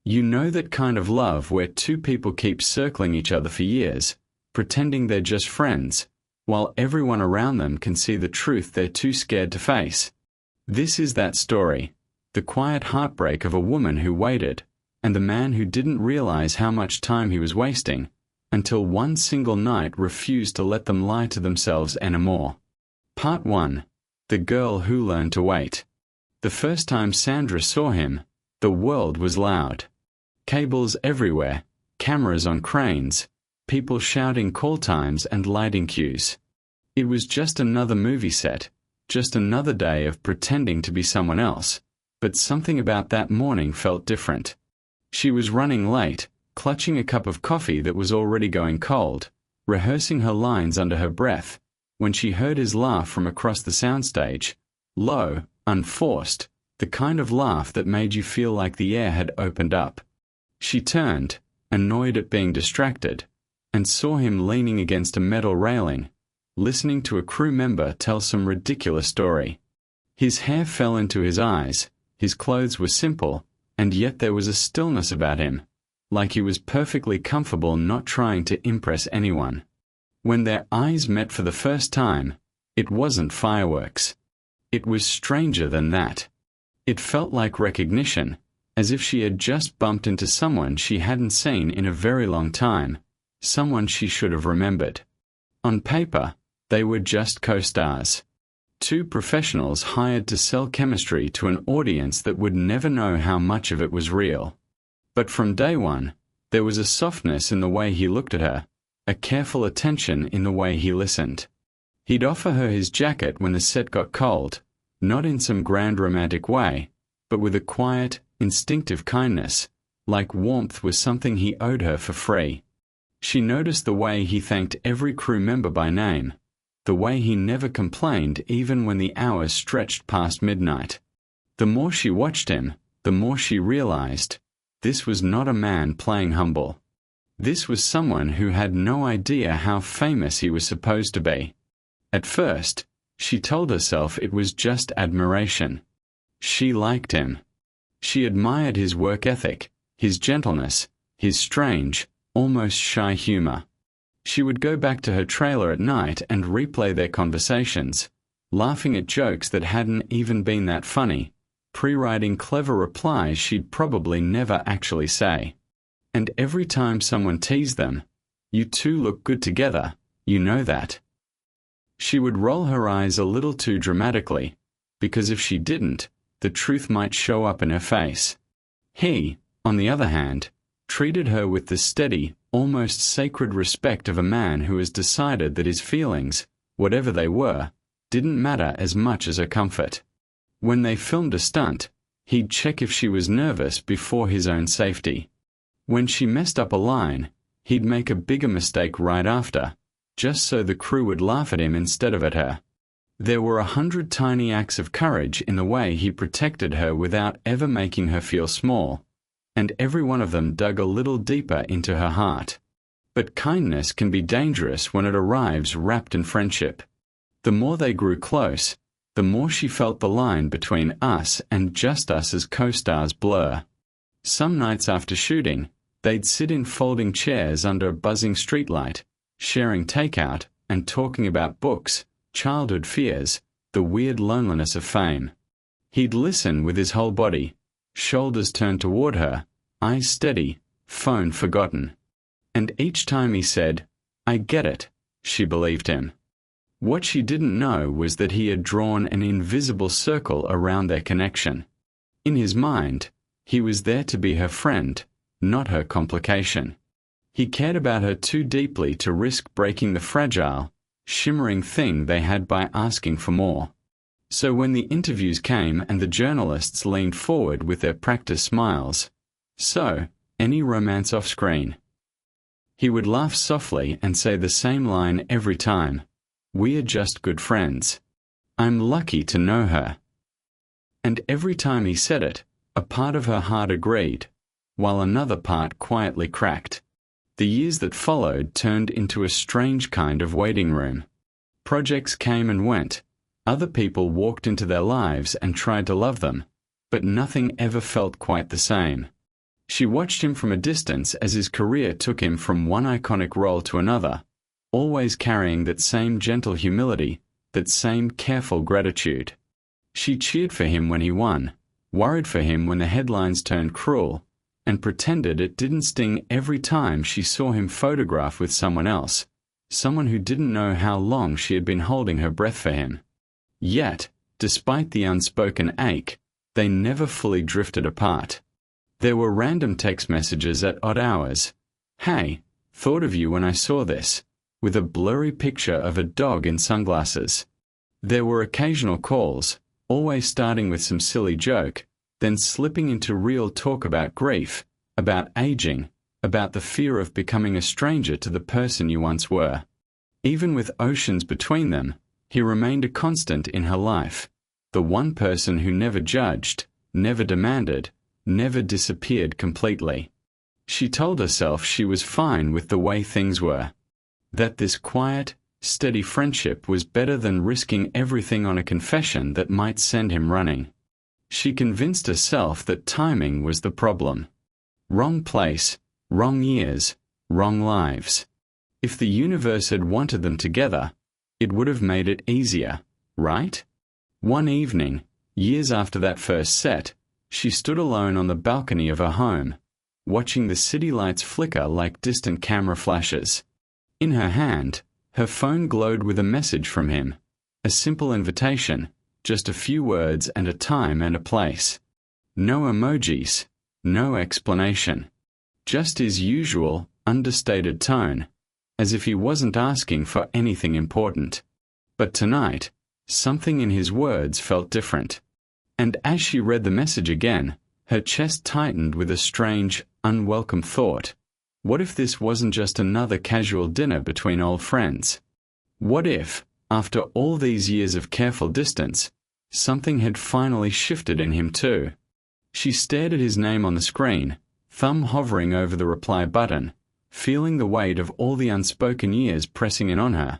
You know that kind of love where two people keep circling each other for years, pretending they're just friends, while everyone around them can see the truth they're too scared to face. This is that story, the quiet heartbreak of a woman who waited, and the man who didn't realize how much time he was wasting, until one single night refused to let them lie to themselves anymore. Part 1. The Girl Who Learned to Wait. The first time Sandra saw him, the world was loud. Cables everywhere, cameras on cranes, people shouting call times and lighting cues. It was just another movie set, just another day of pretending to be someone else, but something about that morning felt different. She was running late, clutching a cup of coffee that was already going cold, rehearsing her lines under her breath, when she heard his laugh from across the soundstage, low, unforced, the kind of laugh that made you feel like the air had opened up. She turned, annoyed at being distracted, and saw him leaning against a metal railing, listening to a crew member tell some ridiculous story. His hair fell into his eyes, his clothes were simple, and yet there was a stillness about him, like he was perfectly comfortable not trying to impress anyone. When their eyes met for the first time, it wasn't fireworks. It was stranger than that. It felt like recognition, as if she had just bumped into someone she hadn't seen in a very long time, someone she should have remembered. On paper, they were just co-stars. Two professionals hired to sell chemistry to an audience that would never know how much of it was real. But from day one, there was a softness in the way he looked at her, a careful attention in the way he listened. He'd offer her his jacket when the set got cold, not in some grand romantic way, but with a quiet, instinctive kindness, like warmth was something he owed her for free. She noticed the way he thanked every crew member by name, the way he never complained even when the hours stretched past midnight. The more she watched him, the more she realized, this was not a man playing humble. This was someone who had no idea how famous he was supposed to be. At first, she told herself it was just admiration. She liked him. She admired his work ethic, his gentleness, his strange, almost shy humor. She would go back to her trailer at night and replay their conversations, laughing at jokes that hadn't even been that funny, pre-writing clever replies she'd probably never actually say. And every time someone teased them, "You two look good together, you know that," she would roll her eyes a little too dramatically, because if she didn't, the truth might show up in her face. He, on the other hand, treated her with the steady, almost sacred respect of a man who has decided that his feelings, whatever they were, didn't matter as much as her comfort. When they filmed a stunt, he'd check if she was nervous before his own safety. When she messed up a line, he'd make a bigger mistake right after, just so the crew would laugh at him instead of at her. There were 100 tiny acts of courage in the way he protected her without ever making her feel small, and every one of them dug a little deeper into her heart. But kindness can be dangerous when it arrives wrapped in friendship. The more they grew close, the more she felt the line between us and just us as co-stars blur. Some nights after shooting, they'd sit in folding chairs under a buzzing streetlight, sharing takeout and talking about books, childhood fears, the weird loneliness of fame. He'd listen with his whole body, shoulders turned toward her, eyes steady, phone forgotten. And each time he said, "I get it," she believed him. What she didn't know was that he had drawn an invisible circle around their connection. In his mind, he was there to be her friend, not her complication. He cared about her too deeply to risk breaking the fragile, shimmering thing they had by asking for more. So when the interviews came and the journalists leaned forward with their practiced smiles, "So, any romance off screen?" he would laugh softly and say the same line every time, "We're just good friends. I'm lucky to know her." And every time he said it, a part of her heart agreed, while another part quietly cracked. The years that followed turned into a strange kind of waiting room. Projects came and went. Other people walked into their lives and tried to love them, but nothing ever felt quite the same. She watched him from a distance as his career took him from one iconic role to another, always carrying that same gentle humility, that same careful gratitude. She cheered for him when he won, worried for him when the headlines turned cruel, and pretended it didn't sting every time she saw him photographed with someone else, someone who didn't know how long she had been holding her breath for him. Yet, despite the unspoken ache, they never fully drifted apart. There were random text messages at odd hours. "Hey, thought of you when I saw this," with a blurry picture of a dog in sunglasses. There were occasional calls, always starting with some silly joke, then slipping into real talk about grief, about aging, about the fear of becoming a stranger to the person you once were. Even with oceans between them, he remained a constant in her life, the one person who never judged, never demanded, never disappeared completely. She told herself she was fine with the way things were, that this quiet, steady friendship was better than risking everything on a confession that might send him running. She convinced herself that timing was the problem. Wrong place, wrong years, wrong lives. If the universe had wanted them together, it would have made it easier, right? One evening, years after that first set, she stood alone on the balcony of her home, watching the city lights flicker like distant camera flashes. In her hand, her phone glowed with a message from him, a simple invitation, just a few words and a time and a place. No emojis, no explanation. Just his usual, understated tone, as if he wasn't asking for anything important. But tonight, something in his words felt different. And as she read the message again, her chest tightened with a strange, unwelcome thought. What if this wasn't just another casual dinner between old friends? What if, after all these years of careful distance, something had finally shifted in him too? She stared at his name on the screen, thumb hovering over the reply button, feeling the weight of all the unspoken years pressing in on her.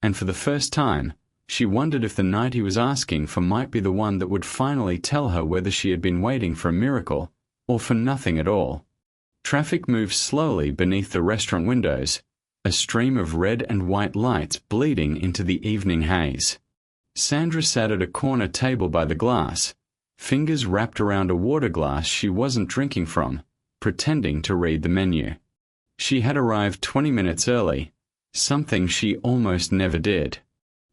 And for the first time, she wondered if the night he was asking for might be the one that would finally tell her whether she had been waiting for a miracle, or for nothing at all. Traffic moved slowly beneath the restaurant windows, a stream of red and white lights bleeding into the evening haze. Sandra sat at a corner table by the glass, fingers wrapped around a water glass she wasn't drinking from, pretending to read the menu. She had arrived 20 minutes early, something she almost never did.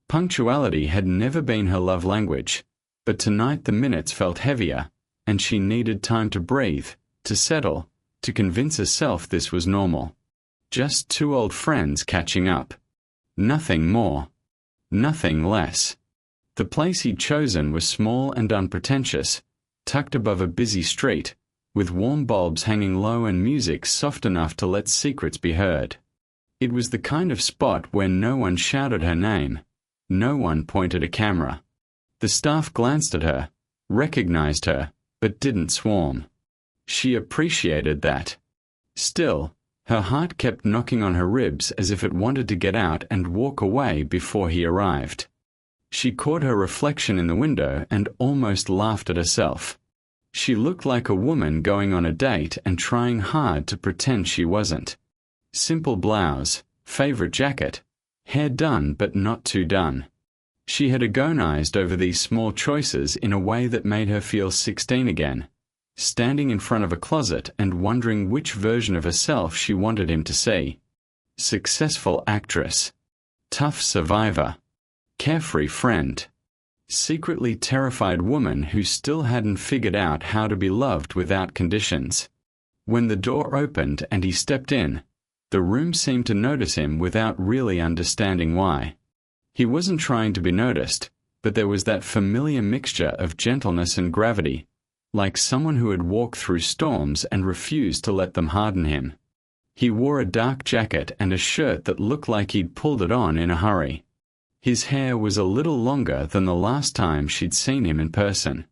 Punctuality had never been her love language, but tonight the minutes felt heavier, and she needed time to breathe, to settle, to convince herself this was normal. Just two old friends catching up. Nothing more. Nothing less. The place he'd chosen was small and unpretentious, tucked above a busy street, with warm bulbs hanging low and music soft enough to let secrets be heard. It was the kind of spot where no one shouted her name, no one pointed a camera. The staff glanced at her, recognized her, but didn't swarm. She appreciated that. Still, her heart kept knocking on her ribs as if it wanted to get out and walk away before he arrived. She caught her reflection in the window and almost laughed at herself. She looked like a woman going on a date and trying hard to pretend she wasn't. Simple blouse, favorite jacket, hair done but not too done. She had agonized over these small choices in a way that made her feel 16 again, standing in front of a closet and wondering which version of herself she wanted him to see. Successful actress. Tough survivor. Carefree friend. Secretly terrified woman who still hadn't figured out how to be loved without conditions. When the door opened and he stepped in, the room seemed to notice him without really understanding why. He wasn't trying to be noticed, but there was that familiar mixture of gentleness and gravity, like someone who had walked through storms and refused to let them harden him. He wore a dark jacket and a shirt that looked like he'd pulled it on in a hurry. His hair was a little longer than the last time she'd seen him in person.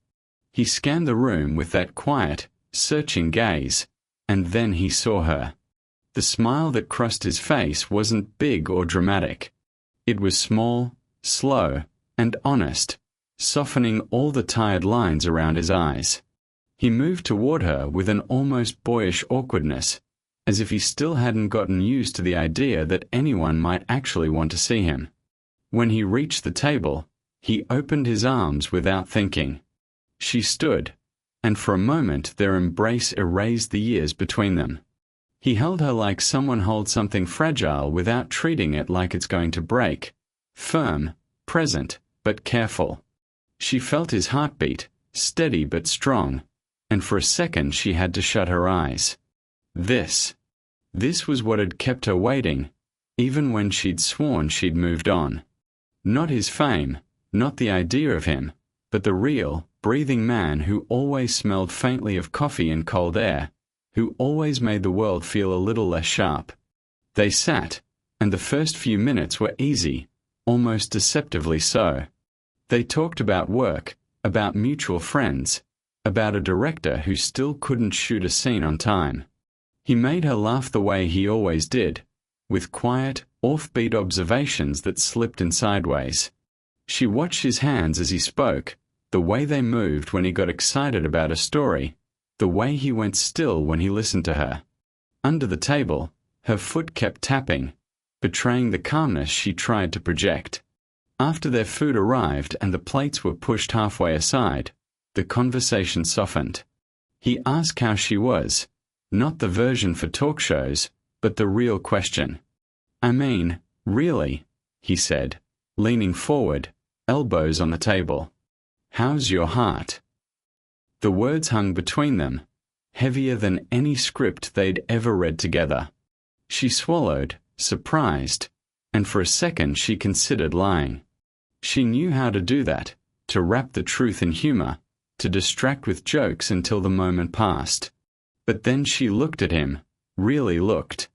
He scanned the room with that quiet, searching gaze, and then he saw her. The smile that crossed his face wasn't big or dramatic. It was small, slow, and honest, softening all the tired lines around his eyes. He moved toward her with an almost boyish awkwardness, as if he still hadn't gotten used to the idea that anyone might actually want to see him. When he reached the table, he opened his arms without thinking. She stood, and for a moment their embrace erased the years between them. He held her like someone holds something fragile without treating it like it's going to break. Firm, present, but careful. She felt his heartbeat, steady but strong, and for a second she had to shut her eyes. This was what had kept her waiting, even when she'd sworn she'd moved on. Not his fame, not the idea of him, but the real, breathing man who always smelled faintly of coffee and cold air, who always made the world feel a little less sharp. They sat, and the first few minutes were easy, almost deceptively so. They talked about work, about mutual friends, about a director who still couldn't shoot a scene on time. He made her laugh the way he always did, with quiet, offbeat observations that slipped in sideways. She watched his hands as he spoke, the way they moved when he got excited about a story, the way he went still when he listened to her. Under the table, her foot kept tapping, betraying the calmness she tried to project. After their food arrived and the plates were pushed halfway aside, the conversation softened. He asked how she was, not the version for talk shows, but the real question. "I mean, really," he said, leaning forward, elbows on the table. "How's your heart?" The words hung between them, heavier than any script they'd ever read together. She swallowed, surprised, and for a second she considered lying. She knew how to do that, to wrap the truth in humor, to distract with jokes until the moment passed. But then she looked at him, really looked.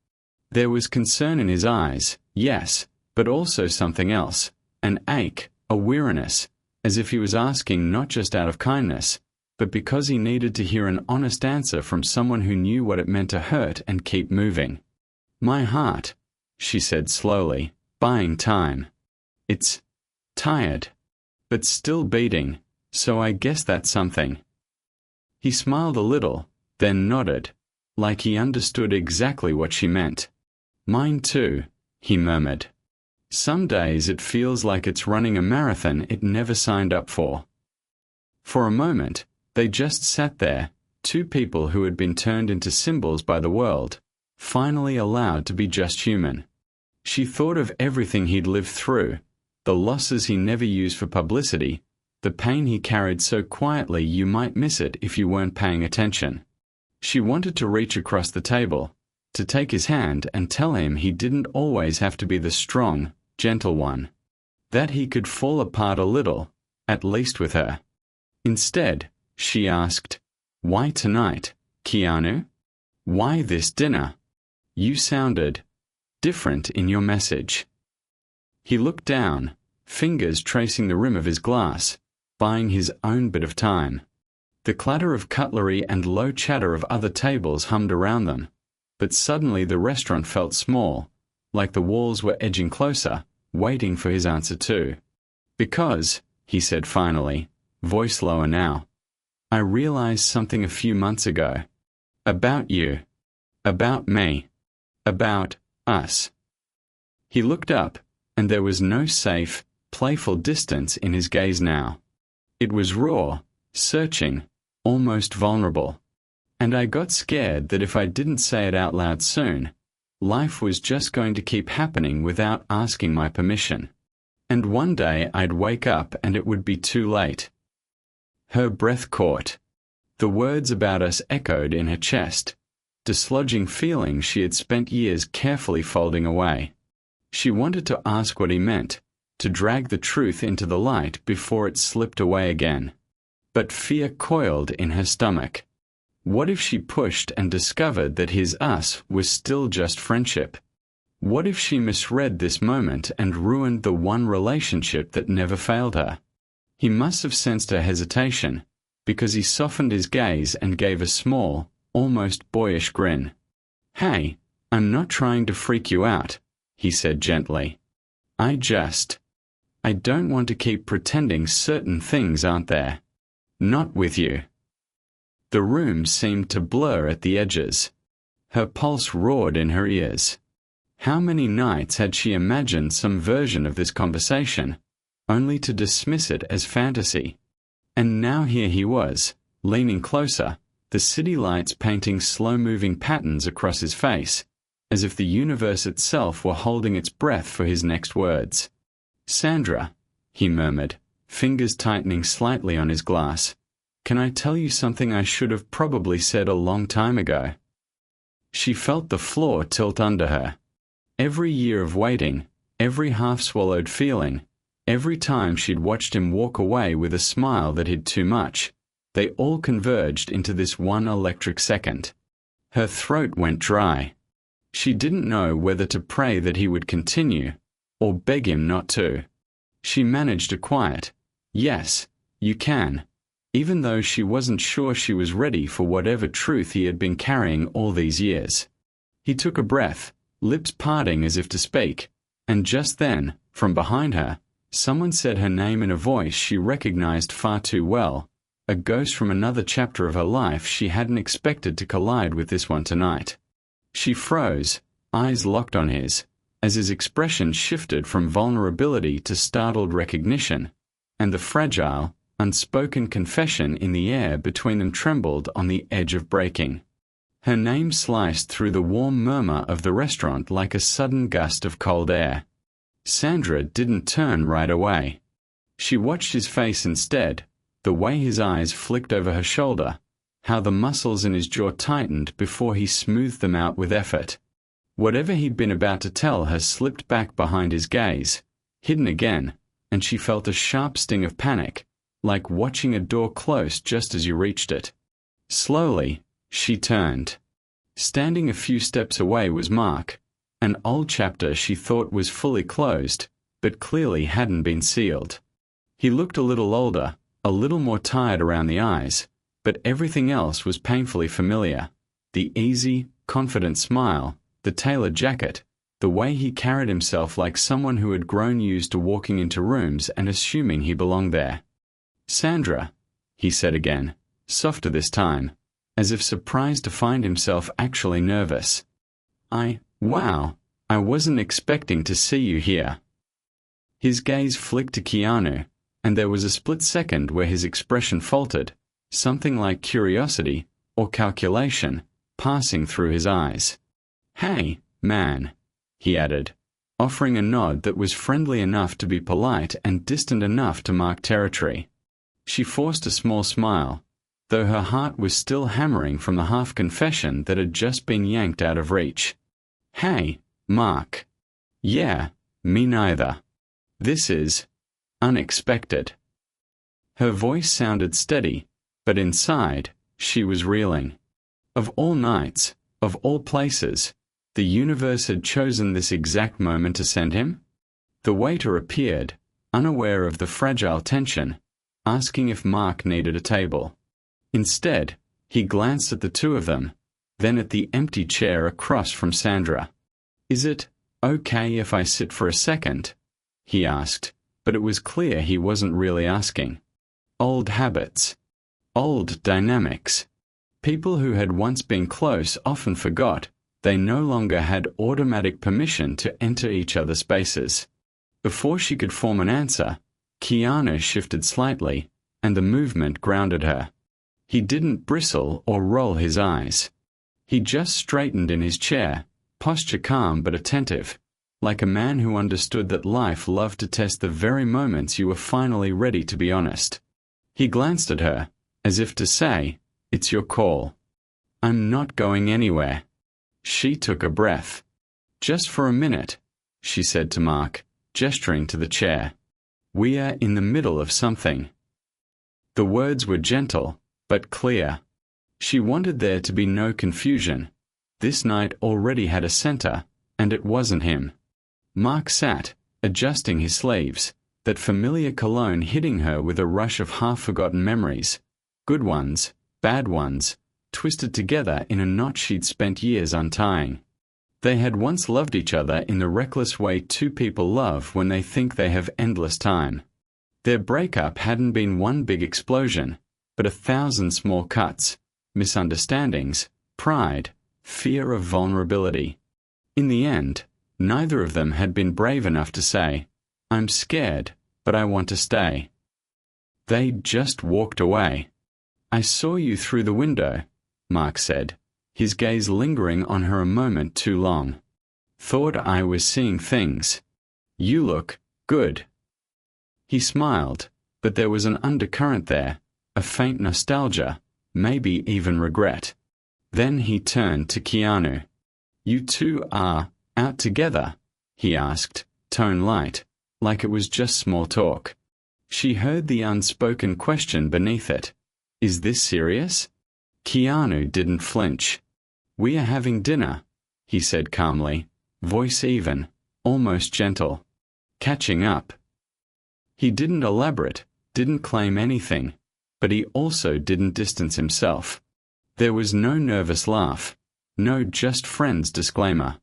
There was concern in his eyes, yes, but also something else, an ache, a weariness, as if he was asking not just out of kindness, but because he needed to hear an honest answer from someone who knew what it meant to hurt and keep moving. "My heart," she said slowly, buying time. "It's tired, but still beating, so I guess that's something." He smiled a little, then nodded, like he understood exactly what she meant. "Mine too," he murmured. "Some days it feels like it's running a marathon it never signed up for." For a moment, they just sat there, two people who had been turned into symbols by the world, finally allowed to be just human. She thought of everything he'd lived through, the losses he never used for publicity, the pain he carried so quietly you might miss it if you weren't paying attention. She wanted to reach across the table, to take his hand and tell him he didn't always have to be the strong, gentle one, that he could fall apart a little, at least with her. Instead, she asked, "Why tonight, Keanu? Why this dinner? You sounded different in your message." He looked down, fingers tracing the rim of his glass, buying his own bit of time. The clatter of cutlery and low chatter of other tables hummed around them, but suddenly the restaurant felt small, like the walls were edging closer, waiting for his answer too. "Because," he said finally, voice lower now, "I realized something a few months ago. About you. About me. About us." He looked up, and there was no safe, playful distance in his gaze now. It was raw, searching, almost vulnerable. And I got scared that if I didn't say it out loud soon, life was just going to keep happening without asking my permission. And one day I'd wake up and it would be too late. Her breath caught. The words about us echoed in her chest, dislodging feelings she had spent years carefully folding away. She wanted to ask what he meant, to drag the truth into the light before it slipped away again. But fear coiled in her stomach. What if she pushed and discovered that his us was still just friendship? What if she misread this moment and ruined the one relationship that never failed her? He must have sensed her hesitation, because he softened his gaze and gave a small, almost boyish grin. "Hey, I'm not trying to freak you out," he said gently. I don't want to keep pretending certain things aren't there. Not with you." The room seemed to blur at the edges. Her pulse roared in her ears. How many nights had she imagined some version of this conversation, only to dismiss it as fantasy? And now here he was, leaning closer, the city lights painting slow-moving patterns across his face, as if the universe itself were holding its breath for his next words. "Sandra," he murmured, fingers tightening slightly on his glass, "can I tell you something I should have probably said a long time ago?" She felt the floor tilt under her. Every year of waiting, every half-swallowed feeling, every time she'd watched him walk away with a smile that hid too much, they all converged into this one electric second. Her throat went dry. She didn't know whether to pray that he would continue, or beg him not to. She managed a quiet, "Yes, you can," even though she wasn't sure she was ready for whatever truth he had been carrying all these years. He took a breath, lips parting as if to speak, and just then, from behind her, someone said her name in a voice she recognized far too well, a ghost from another chapter of her life she hadn't expected to collide with this one tonight. She froze, eyes locked on his, as his expression shifted from vulnerability to startled recognition, and the fragile, unspoken confession in the air between them trembled on the edge of breaking. Her name sliced through the warm murmur of the restaurant like a sudden gust of cold air. Sandra didn't turn right away. She watched his face instead, the way his eyes flicked over her shoulder, how the muscles in his jaw tightened before he smoothed them out with effort. Whatever he'd been about to tell her slipped back behind his gaze, hidden again, and she felt a sharp sting of panic, like watching a door close just as you reached it. Slowly, she turned. Standing a few steps away was Mark, an old chapter she thought was fully closed, but clearly hadn't been sealed. He looked a little older, a little more tired around the eyes, but everything else was painfully familiar. The easy, confident smile, the tailored jacket, the way he carried himself like someone who had grown used to walking into rooms and assuming he belonged there. "Sandra," he said again, softer this time, as if surprised to find himself actually nervous. Wow, I wasn't expecting to see you here." His gaze flicked to Keanu, and there was a split second where his expression faltered, something like curiosity or calculation passing through his eyes. "Hey, man," he added, offering a nod that was friendly enough to be polite and distant enough to mark territory. She forced a small smile, though her heart was still hammering from the half-confession that had just been yanked out of reach. "Hey, Mark." "Yeah, me neither. This is unexpected." Her voice sounded steady, but inside, she was reeling. Of all nights, of all places, the universe had chosen this exact moment to send him? The waiter appeared, unaware of the fragile tension, asking if Mark needed a table. Instead, he glanced at the two of them, then at the empty chair across from Sandra. "Is it okay if I sit for a second?" he asked, but it was clear he wasn't really asking. Old habits. Old dynamics. People who had once been close often forgot they no longer had automatic permission to enter each other's spaces. Before she could form an answer, Keanu shifted slightly, and the movement grounded her. He didn't bristle or roll his eyes. He just straightened in his chair, posture calm but attentive, like a man who understood that life loved to test the very moments you were finally ready to be honest. He glanced at her, as if to say, "It's your call. I'm not going anywhere." She took a breath. "Just for a minute," she said to Mark, gesturing to the chair. "We are in the middle of something." The words were gentle, but clear. She wanted there to be no confusion. This night already had a center, and it wasn't him. Mark sat, adjusting his sleeves, that familiar cologne hitting her with a rush of half-forgotten memories. Good ones, bad ones, twisted together in a knot she'd spent years untying. They had once loved each other in the reckless way two people love when they think they have endless time. Their breakup hadn't been one big explosion, but 1,000 small cuts, misunderstandings, pride, fear of vulnerability. In the end, neither of them had been brave enough to say, "I'm scared, but I want to stay." They just walked away. "I saw you through the window," Mark said, his gaze lingering on her a moment too long. "Thought I was seeing things. You look good." He smiled, but there was an undercurrent there, a faint nostalgia, maybe even regret. Then he turned to Keanu. "You two are out together?" he asked, tone light, like it was just small talk. She heard the unspoken question beneath it. "Is this serious?" Keanu didn't flinch. "We are having dinner," he said calmly, voice even, almost gentle. "Catching up." He didn't elaborate, didn't claim anything, but he also didn't distance himself. There was no nervous laugh, no just friends disclaimer.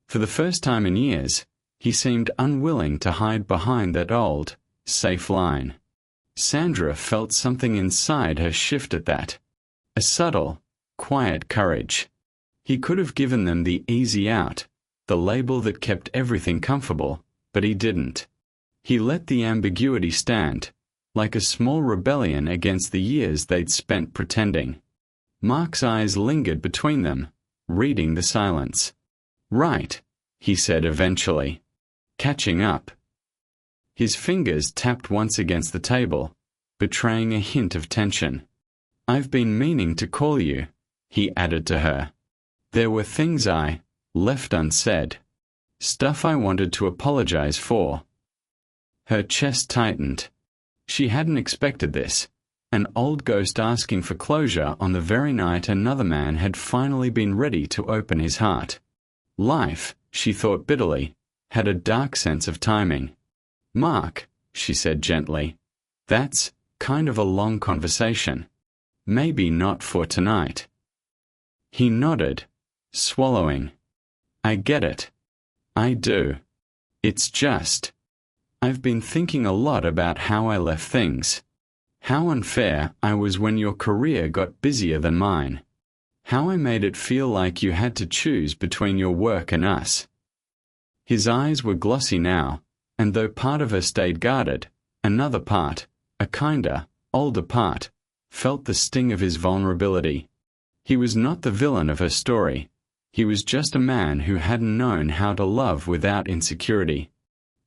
For the first time in years, he seemed unwilling to hide behind that old, safe line. Sandra felt something inside her shift at that. A subtle, quiet courage. He could have given them the easy out, the label that kept everything comfortable, but he didn't. He let the ambiguity stand, like a small rebellion against the years they'd spent pretending. Mark's eyes lingered between them, reading the silence. "Right," he said eventually. "Catching up." His fingers tapped once against the table, betraying a hint of tension. "I've been meaning to call you," he added to her. "There were things I left unsaid. Stuff I wanted to apologize for." Her chest tightened. She hadn't expected this. An old ghost asking for closure on the very night another man had finally been ready to open his heart. Life, she thought bitterly, had a dark sense of timing. "Mark," she said gently, "that's kind of a long conversation. Maybe not for tonight." He nodded, swallowing. "I get it. I do. It's just, I've been thinking a lot about how I left things. How unfair I was when your career got busier than mine. How I made it feel like you had to choose between your work and us." His eyes were glossy now, and though part of her stayed guarded, another part, a kinder, older part, felt the sting of his vulnerability. He was not the villain of her story. He was just a man who hadn't known how to love without insecurity.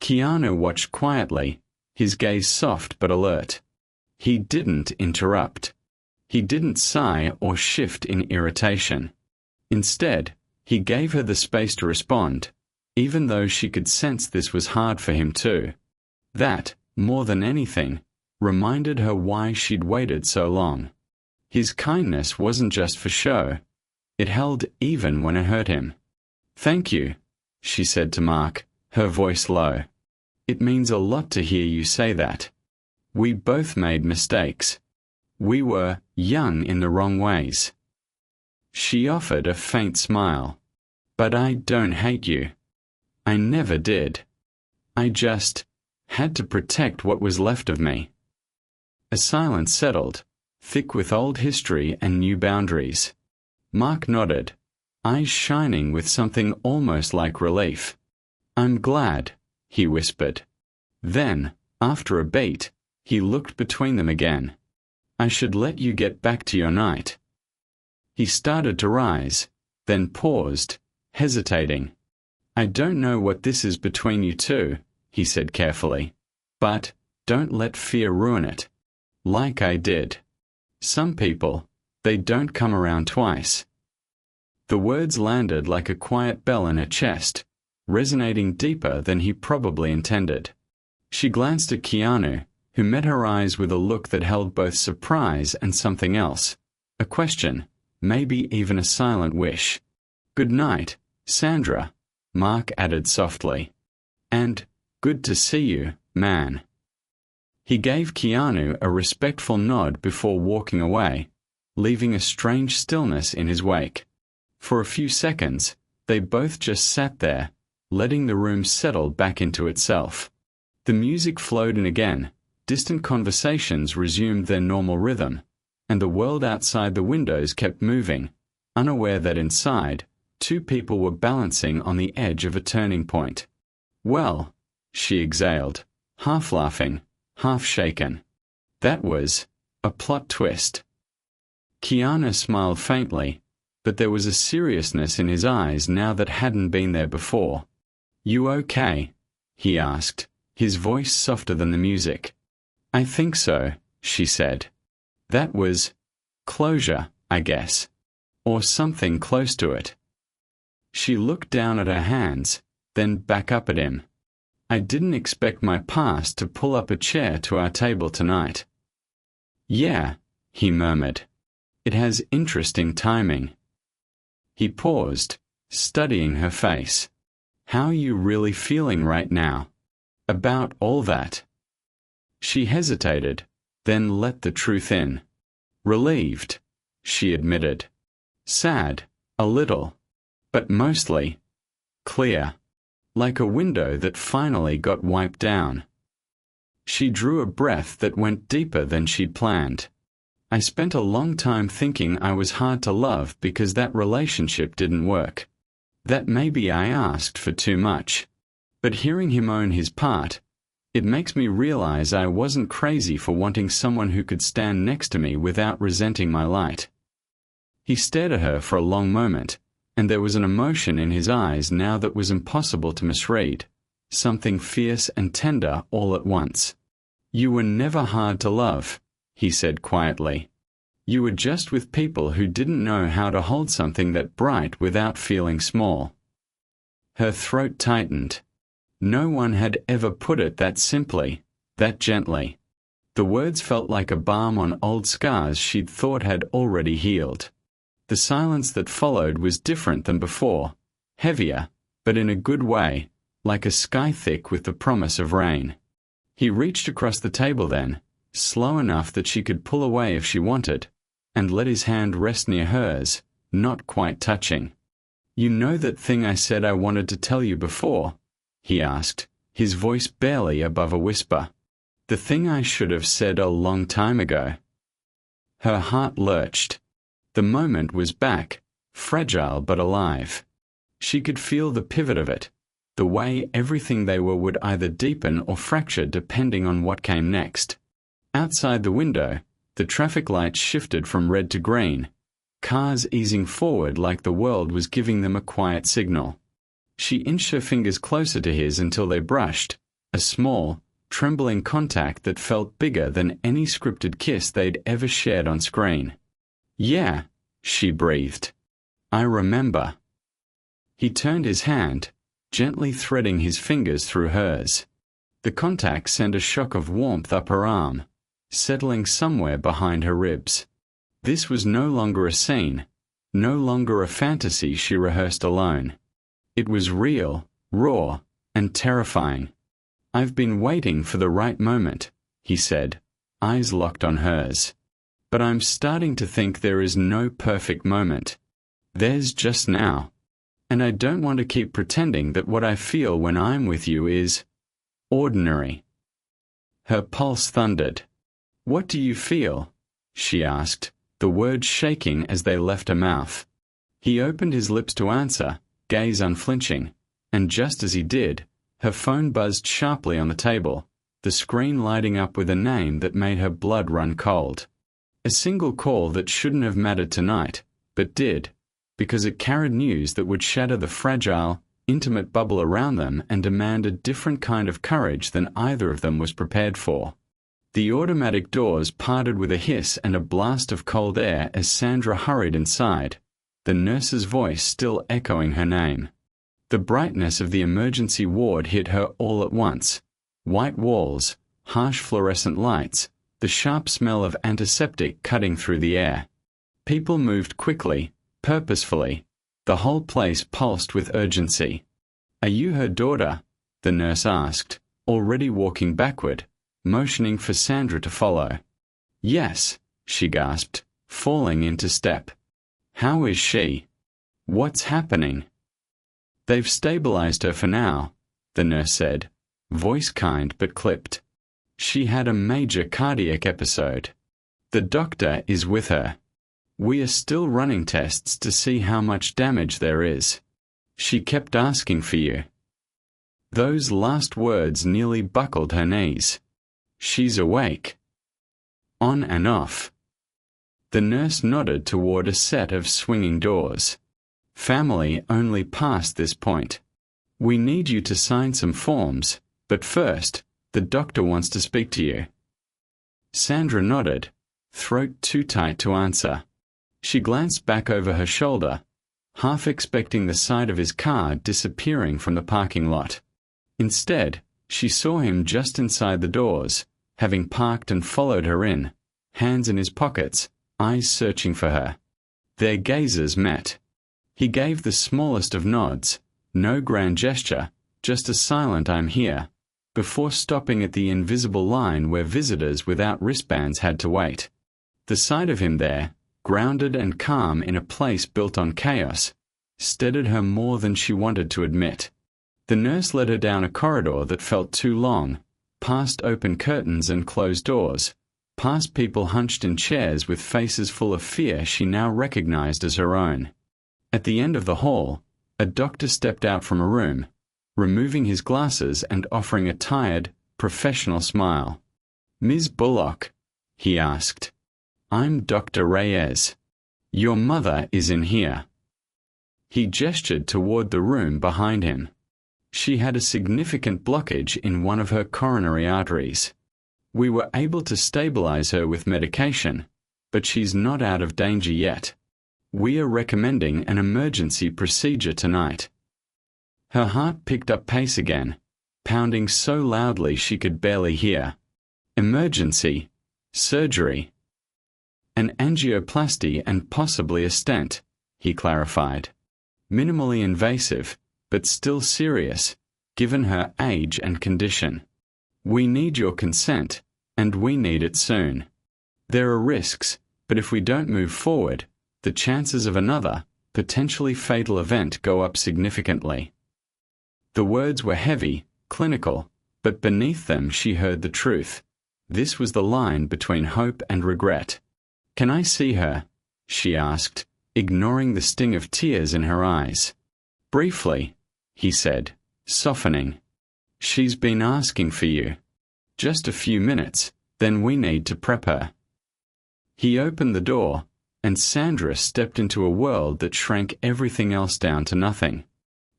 Keanu watched quietly, his gaze soft but alert. He didn't interrupt. He didn't sigh or shift in irritation. Instead, he gave her the space to respond, even though she could sense this was hard for him too. That, more than anything, reminded her why she'd waited so long. His kindness wasn't just for show. It held even when it hurt him. "Thank you," she said to Mark, her voice low. "It means a lot to hear you say that. We both made mistakes. We were young in the wrong ways." She offered a faint smile. "But I don't hate you. I never did. I just had to protect what was left of me." A silence settled, thick with old history and new boundaries. Mark nodded, eyes shining with something almost like relief. "I'm glad," he whispered. Then, after a beat, he looked between them again. "I should let you get back to your night." He started to rise, then paused, hesitating. "I don't know what this is between you two," he said carefully, "but don't let fear ruin it. Like I did. Some people, they don't come around twice." The words landed like a quiet bell in her chest, resonating deeper than he probably intended. She glanced at Keanu, who met her eyes with a look that held both surprise and something else, a question, maybe even a silent wish. "Good night, Sandra," Mark added softly. "And good to see you, man." He gave Keanu a respectful nod before walking away, leaving a strange stillness in his wake. For a few seconds, they both just sat there, letting the room settle back into itself. The music flowed in again, distant conversations resumed their normal rhythm, and the world outside the windows kept moving, unaware that inside, two people were balancing on the edge of a turning point. "Well," she exhaled, half laughing, half shaken. "That was a plot twist." Keanu smiled faintly, but there was a seriousness in his eyes now that hadn't been there before. "You okay?" he asked, his voice softer than the music. "I think so," she said. "That was closure, I guess. Or something close to it." She looked down at her hands, then back up at him. "I didn't expect my past to pull up a chair to our table tonight." "Yeah," he murmured. "It has interesting timing." He paused, studying her face. "How are you really feeling right now? About all that?" She hesitated, then let the truth in. "Relieved," she admitted. "Sad, a little. But mostly clear. Like a window that finally got wiped down." She drew a breath that went deeper than she'd planned. "I spent a long time thinking I was hard to love because that relationship didn't work. That maybe I asked for too much. But hearing him own his part, it makes me realize I wasn't crazy for wanting someone who could stand next to me without resenting my light." He stared at her for a long moment, and there was an emotion in his eyes now that was impossible to misread, something fierce and tender all at once. "You were never hard to love," he said quietly. "You were just with people who didn't know how to hold something that bright without feeling small." Her throat tightened. No one had ever put it that simply, that gently. The words felt like a balm on old scars she'd thought had already healed. The silence that followed was different than before, heavier, but in a good way, like a sky thick with the promise of rain. He reached across the table then, slow enough that she could pull away if she wanted, and let his hand rest near hers, not quite touching. "You know that thing I said I wanted to tell you before?" he asked, his voice barely above a whisper. "The thing I should have said a long time ago." Her heart lurched. The moment was back, fragile but alive. She could feel the pivot of it, the way everything they were would either deepen or fracture depending on what came next. Outside the window, the traffic lights shifted from red to green, cars easing forward like the world was giving them a quiet signal. She inched her fingers closer to his until they brushed, a small, trembling contact that felt bigger than any scripted kiss they'd ever shared on screen. "Yeah," she breathed. "I remember." He turned his hand, gently threading his fingers through hers. The contact sent a shock of warmth up her arm, settling somewhere behind her ribs. This was no longer a scene, no longer a fantasy she rehearsed alone. It was real, raw, and terrifying. "I've been waiting for the right moment," he said, eyes locked on hers. "But I'm starting to think there is no perfect moment. There's just now. And I don't want to keep pretending that what I feel when I'm with you is ordinary." Her pulse thundered. "What do you feel?" she asked, the words shaking as they left her mouth. He opened his lips to answer, gaze unflinching, and just as he did, her phone buzzed sharply on the table, the screen lighting up with a name that made her blood run cold. A single call that shouldn't have mattered tonight, but did, because it carried news that would shatter the fragile, intimate bubble around them and demand a different kind of courage than either of them was prepared for. The automatic doors parted with a hiss and a blast of cold air as Sandra hurried inside, the nurse's voice still echoing her name. The brightness of the emergency ward hit her all at once. White walls, harsh fluorescent lights, the sharp smell of antiseptic cutting through the air. People moved quickly, purposefully. The whole place pulsed with urgency. "Are you her daughter?" the nurse asked, already walking backward, motioning for Sandra to follow. "Yes," she gasped, falling into step. "How is she? What's happening?" "They've stabilized her for now," the nurse said, voice kind but clipped. "She had a major cardiac episode." The doctor is with her. We are still running tests to see how much damage there is. She kept asking for you. Those last words nearly buckled her knees. She's awake. On and off. The nurse nodded toward a set of swinging doors. Family only past this point. We need you to sign some forms, but first, the doctor wants to speak to you. Sandra nodded, throat too tight to answer. She glanced back over her shoulder, half expecting the sight of his car disappearing from the parking lot. Instead, she saw him just inside the doors, having parked and followed her in, hands in his pockets, eyes searching for her. Their gazes met. He gave the smallest of nods, no grand gesture, just a silent "I'm here," before stopping at the invisible line where visitors without wristbands had to wait. The sight of him there, grounded and calm in a place built on chaos, steadied her more than she wanted to admit. The nurse led her down a corridor that felt too long, past open curtains and closed doors, past people hunched in chairs with faces full of fear she now recognized as her own. At the end of the hall, a doctor stepped out from a room, removing his glasses and offering a tired, professional smile. "Ms. Bullock?" he asked. "I'm Dr. Reyes. Your mother is in here." He gestured toward the room behind him. She had a significant blockage in one of her coronary arteries. We were able to stabilize her with medication, but she's not out of danger yet. We are recommending an emergency procedure tonight. Her heart picked up pace again, pounding so loudly she could barely hear. Emergency. Surgery. An angioplasty and possibly a stent, he clarified. Minimally invasive, but still serious, given her age and condition. We need your consent, and we need it soon. There are risks, but if we don't move forward, the chances of another, potentially fatal event go up significantly. The words were heavy, clinical, but beneath them she heard the truth. This was the line between hope and regret. "Can I see her?" she asked, ignoring the sting of tears in her eyes. "Briefly," he said, softening. "She's been asking for you. Just a few minutes, then we need to prep her." He opened the door, and Sandra stepped into a world that shrank everything else down to nothing.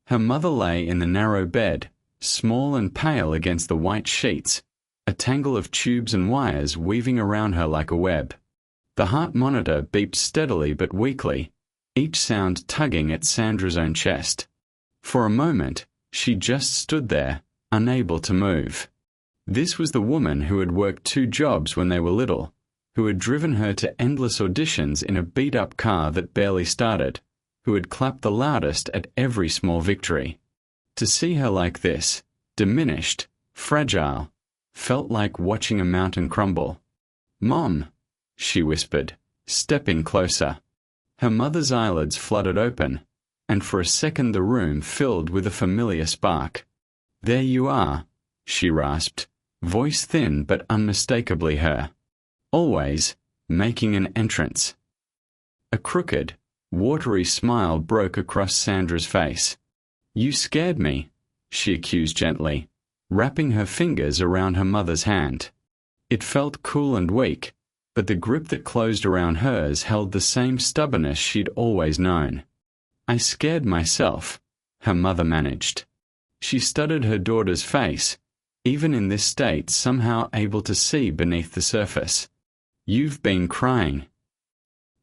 Her mother lay in the narrow bed, small and pale against the white sheets, a tangle of tubes and wires weaving around her like a web. The heart monitor beeped steadily but weakly, each sound tugging at Sandra's own chest. For a moment, she just stood there, unable to move. This was the woman who had worked 2 jobs when they were little, who had driven her to endless auditions in a beat-up car that barely started, who had clapped the loudest at every small victory. To see her like this, diminished, fragile, felt like watching a mountain crumble. "Mom," she whispered, stepping closer. Her mother's eyelids fluttered open, and for a second the room filled with a familiar spark. "There you are," she rasped, voice thin but unmistakably her. "Always, making an entrance." A crooked, watery smile broke across Sandra's face. "You scared me," she accused gently, wrapping her fingers around her mother's hand. It felt cool and weak, but the grip that closed around hers held the same stubbornness she'd always known. "I scared myself," her mother managed. She studied her daughter's face, even in this state somehow able to see beneath the surface. "You've been crying."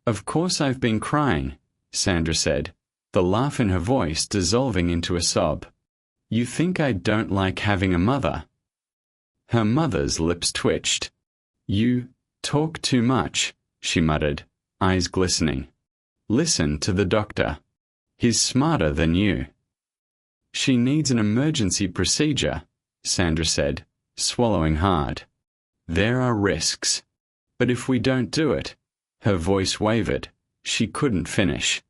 "Of course I've been crying," Sandra said, the laugh in her voice dissolving into a sob. "You think I don't like having a mother?" Her mother's lips twitched. "You talk too much," she muttered, eyes glistening. "Listen to the doctor. He's smarter than you." "She needs an emergency procedure," Sandra said, swallowing hard. "There are risks. But if we don't do it," her voice wavered. She couldn't finish.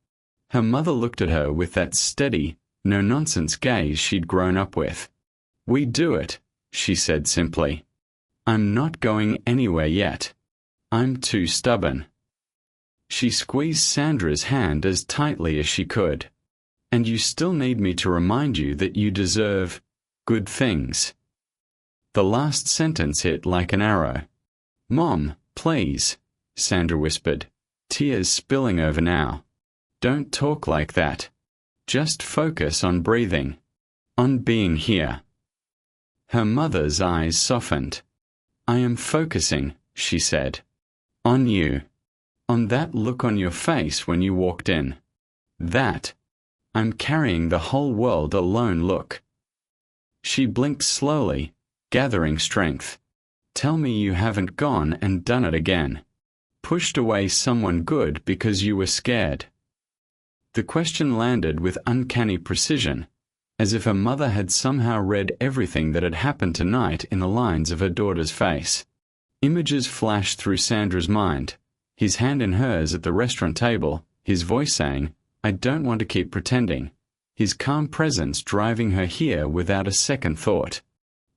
Her mother looked at her with that steady, no-nonsense gaze she'd grown up with. "We do it," she said simply. "I'm not going anywhere yet. I'm too stubborn. She squeezed Sandra's hand as tightly as she could. And you still need me to remind you that you deserve good things. The last sentence hit like an arrow. Mom, please, Sandra whispered, tears spilling over now. Don't talk like that. Just focus on breathing. On being here. Her mother's eyes softened. I am focusing, she said. On you. On that look on your face when you walked in. That. I'm carrying the whole world alone look. She blinked slowly, gathering strength. Tell me you haven't gone and done it again. Pushed away someone good because you were scared. The question landed with uncanny precision, as if her mother had somehow read everything that had happened tonight in the lines of her daughter's face. Images flashed through Sandra's mind, his hand in hers at the restaurant table, his voice saying, I don't want to keep pretending, his calm presence driving her here without a second thought.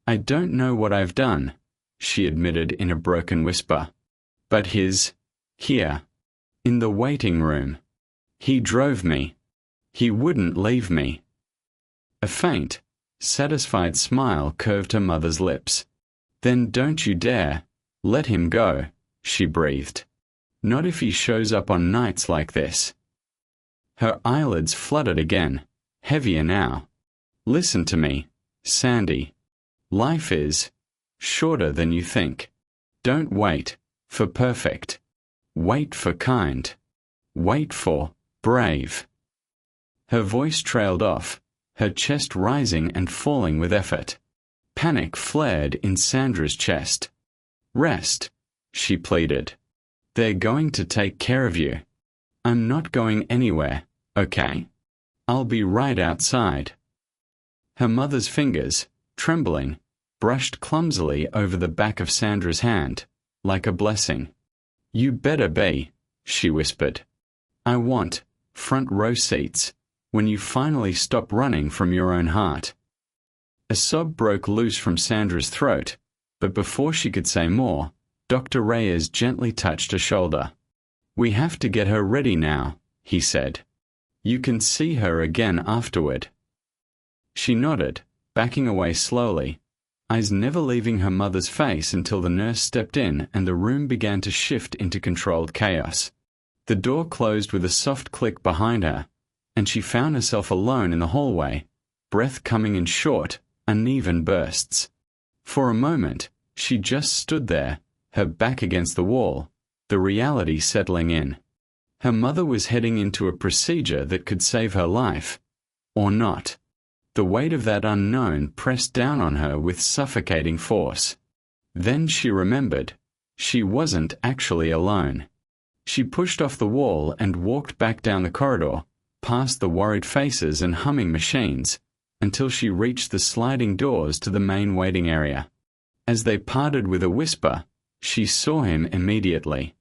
I don't know what I've done, she admitted in a broken whisper. But here, in the waiting room. He drove me. He wouldn't leave me. A faint, satisfied smile curved her mother's lips. Then don't you dare, let him go, she breathed. Not if he shows up on nights like this. Her eyelids fluttered again, heavier now. Listen to me, Sandy. Life is shorter than you think. Don't wait for perfect. Wait for kind. Wait for brave. Her voice trailed off, her chest rising and falling with effort. Panic flared in Sandra's chest. Rest, she pleaded. They're going to take care of you. I'm not going anywhere, okay? I'll be right outside. Her mother's fingers, trembling, brushed clumsily over the back of Sandra's hand, like a blessing. You better be, she whispered. I want front row seats when you finally stop running from your own heart. A sob broke loose from Sandra's throat, but before she could say more, Dr. Reyes gently touched her shoulder. We have to get her ready now, he said. You can see her again afterward. She nodded, backing away slowly, eyes never leaving her mother's face until the nurse stepped in and the room began to shift into controlled chaos. The door closed with a soft click behind her, and she found herself alone in the hallway, breath coming in short, uneven bursts. For a moment, she just stood there, her back against the wall, the reality settling in. Her mother was heading into a procedure that could save her life. Or not. The weight of that unknown pressed down on her with suffocating force. Then she remembered. She wasn't actually alone. She pushed off the wall and walked back down the corridor, past the worried faces and humming machines, until she reached the sliding doors to the main waiting area. As they parted with a whisper, she saw him immediately.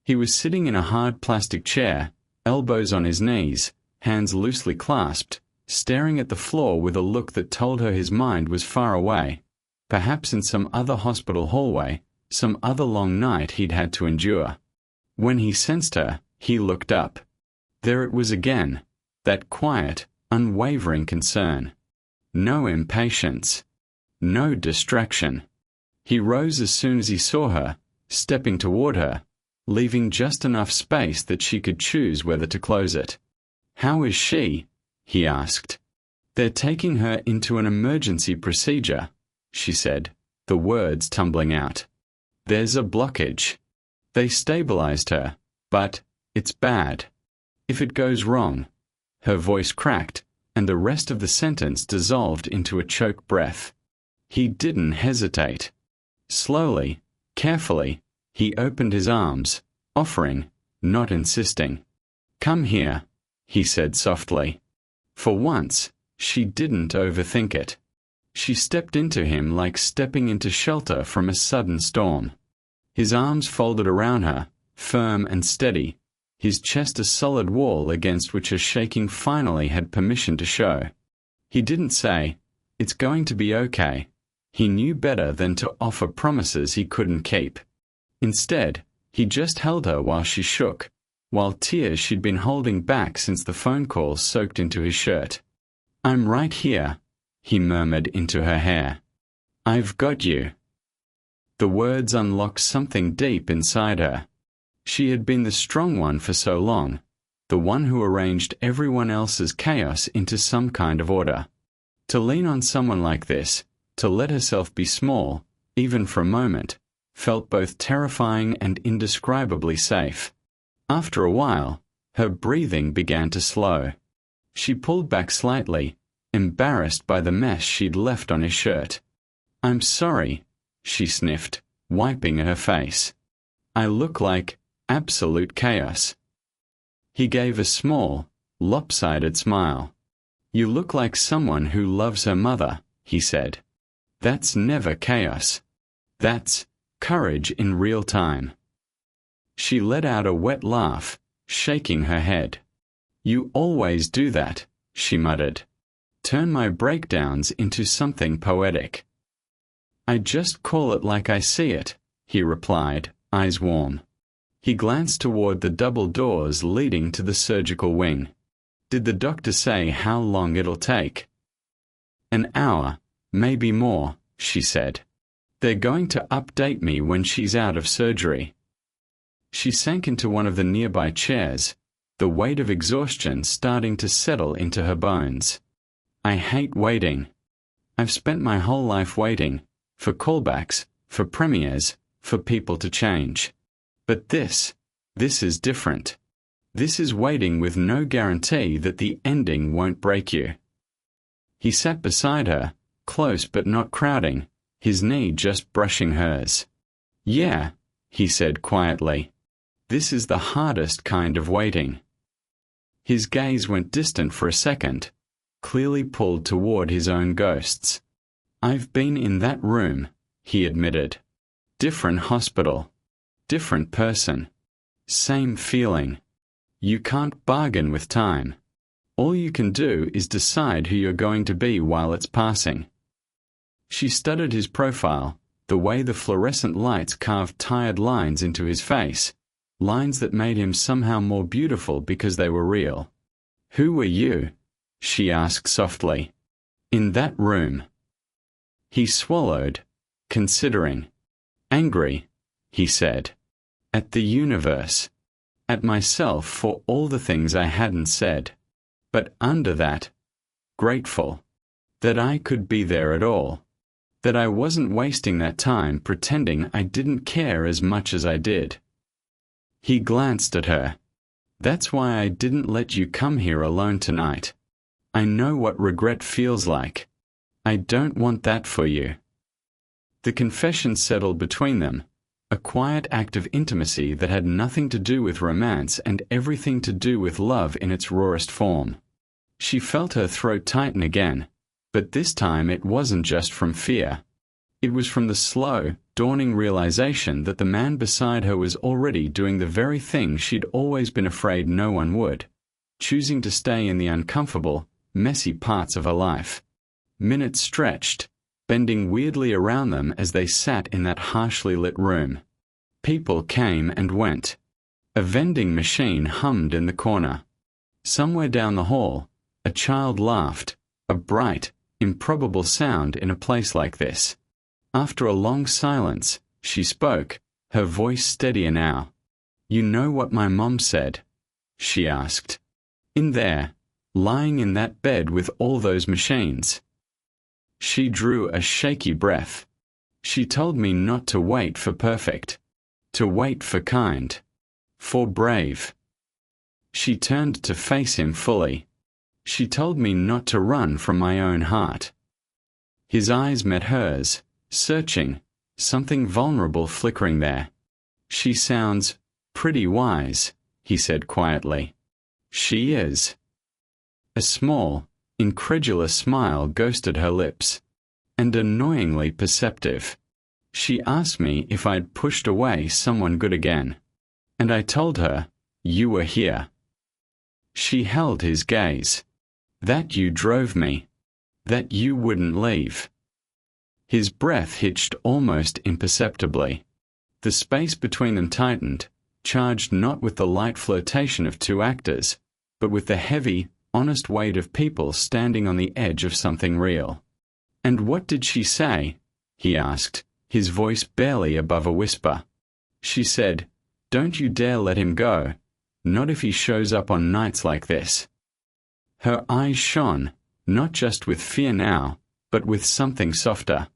He was sitting in a hard plastic chair, elbows on his knees, hands loosely clasped, staring at the floor with a look that told her his mind was far away, perhaps in some other hospital hallway, some other long night he'd had to endure. When he sensed her, he looked up. There it was again, that quiet, unwavering concern. No impatience. No distraction. He rose as soon as he saw her, stepping toward her, leaving just enough space that she could choose whether to close it. How is she? He asked. They're taking her into an emergency procedure, she said, the words tumbling out. There's a blockage. They stabilized her, but it's bad. If it goes wrong. Her voice cracked, and the rest of the sentence dissolved into a choked breath. He didn't hesitate. Slowly, carefully, he opened his arms, offering, not insisting. Come here, he said softly. For once, she didn't overthink it. She stepped into him like stepping into shelter from a sudden storm. His arms folded around her, firm and steady, his chest a solid wall against which her shaking finally had permission to show. He didn't say, "It's going to be okay." He knew better than to offer promises he couldn't keep. Instead, He just held her while she shook, while tears she'd been holding back since the phone call soaked into his shirt. "I'm right here," he murmured into her hair. "I've got you." The words unlocked something deep inside her. She had been the strong one for so long, the one who arranged everyone else's chaos into some kind of order. To lean on someone like this, to let herself be small, even for a moment, felt both terrifying and indescribably safe. After a while, her breathing began to slow. She pulled back slightly, embarrassed by the mess she'd left on his shirt. "I'm sorry," she sniffed, wiping at her face. "I look like absolute chaos." He gave a small, lopsided smile. "You look like someone who loves her mother," he said. "That's never chaos. That's courage in real time." She let out a wet laugh, shaking her head. "You always do that," she muttered. "Turn my breakdowns into something poetic." "I just call it like I see it," he replied, eyes warm. He glanced toward the double doors leading to the surgical wing. "Did the doctor say how long it'll take?" "An hour, maybe more," she said. "They're going to update me when she's out of surgery." She sank into one of the nearby chairs, the weight of exhaustion starting to settle into her bones. "I hate waiting. I've spent my whole life waiting, for callbacks, for premieres, for people to change. But this is different. This is waiting with no guarantee that the ending won't break you." He sat beside her, close but not crowding, his knee just brushing hers. "Yeah," he said quietly. "This is the hardest kind of waiting." His gaze went distant for a second, clearly pulled toward his own ghosts. "I've been in that room," he admitted. "Different hospital. Different person. Same feeling. You can't bargain with time. All you can do is decide who you're going to be while it's passing." She studied his profile, the way the fluorescent lights carved tired lines into his face, lines that made him somehow more beautiful because they were real. "Who were you?" she asked softly. "In that room." He swallowed, considering. "Angry," he said. "At the universe. At myself for all the things I hadn't said. But under that, grateful. That I could be there at all. That I wasn't wasting that time pretending I didn't care as much as I did." He glanced at her. "That's why I didn't let you come here alone tonight. I know what regret feels like. I don't want that for you." The confession settled between them, a quiet act of intimacy that had nothing to do with romance and everything to do with love in its rawest form. She felt her throat tighten again, but this time it wasn't just from fear. It was from the slow, dawning realization that the man beside her was already doing the very thing she'd always been afraid no one would, choosing to stay in the uncomfortable, messy parts of her life. Minutes stretched, bending weirdly around them as they sat in that harshly lit room. People came and went. A vending machine hummed in the corner. Somewhere down the hall, a child laughed, a bright, improbable sound in a place like this. After a long silence, she spoke, her voice steadier now. "You know what my mom said?" she asked. "In there, lying in that bed with all those machines." She drew a shaky breath. "She told me not to wait for perfect. To wait for kind. For brave." She turned to face him fully. "She told me not to run from my own heart." His eyes met hers, searching, something vulnerable flickering there. "She sounds pretty wise," he said quietly. "She is." A small, incredulous smile ghosted her lips. "And annoyingly perceptive. She asked me if I'd pushed away someone good again. And I told her, you were here." She held his gaze. "That you drove me. That you wouldn't leave." His breath hitched almost imperceptibly. The space between them tightened, charged not with the light flirtation of two actors, but with the heavy, honest weight of people standing on the edge of something real. "And what did she say?" he asked, his voice barely above a whisper. "She said, 'Don't you dare let him go, not if he shows up on nights like this.'" Her eyes shone, not just with fear now, but with something softer.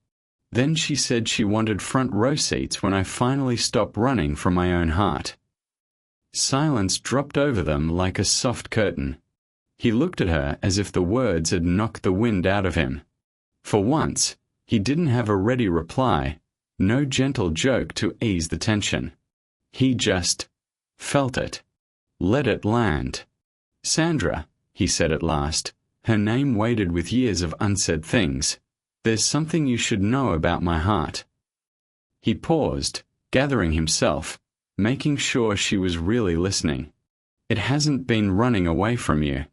"Then she said she wanted front row seats when I finally stopped running from my own heart." Silence dropped over them like a soft curtain. He looked at her as if the words had knocked the wind out of him. For once, he didn't have a ready reply, no gentle joke to ease the tension. He just felt it. Let it land. "Sandra," he said at last, her name weighted with years of unsaid things, "there's something you should know about my heart." He paused, gathering himself, making sure she was really listening. "It hasn't been running away from you.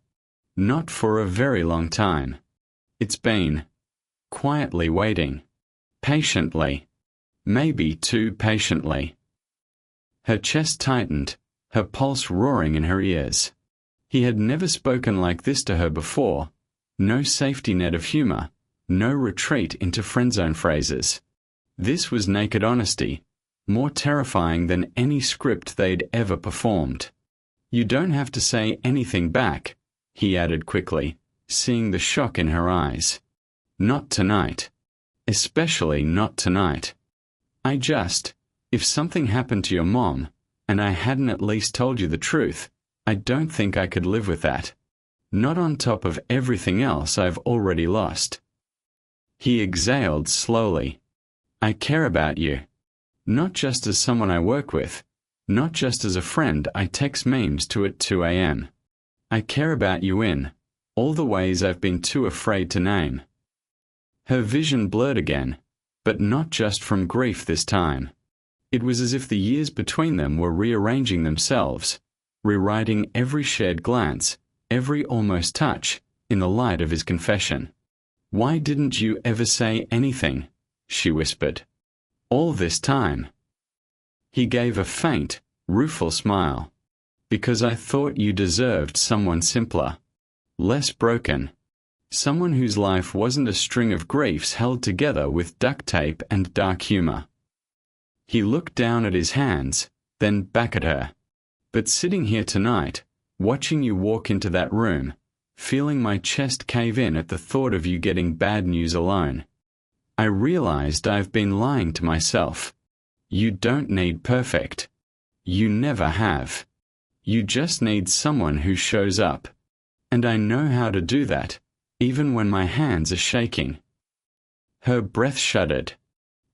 Not for a very long time. It's been quietly waiting. Patiently. Maybe too patiently." Her chest tightened, her pulse roaring in her ears. He had never spoken like this to her before. No safety net of humor, no retreat into friendzone phrases. This was naked honesty, more terrifying than any script they'd ever performed. "You don't have to say anything back," he added quickly, seeing the shock in her eyes. "Not tonight. Especially not tonight. If something happened to your mom, and I hadn't at least told you the truth, I don't think I could live with that. Not on top of everything else I've already lost." He exhaled slowly. "I care about you. Not just as someone I work with, not just as a friend I text memes to at 2 a.m. I care about you in all the ways I've been too afraid to name." Her vision blurred again, but not just from grief this time. It was as if the years between them were rearranging themselves, rewriting every shared glance, every almost touch, in the light of his confession. "Why didn't you ever say anything?" she whispered. "All this time." He gave a faint, rueful smile. "Because I thought you deserved someone simpler. Less broken. Someone whose life wasn't a string of griefs held together with duct tape and dark humor." He looked down at his hands, then back at her. "But sitting here tonight, watching you walk into that room, feeling my chest cave in at the thought of you getting bad news alone, I realized I've been lying to myself. You don't need perfect. You never have. You just need someone who shows up. And I know how to do that, even when my hands are shaking." Her breath shuddered.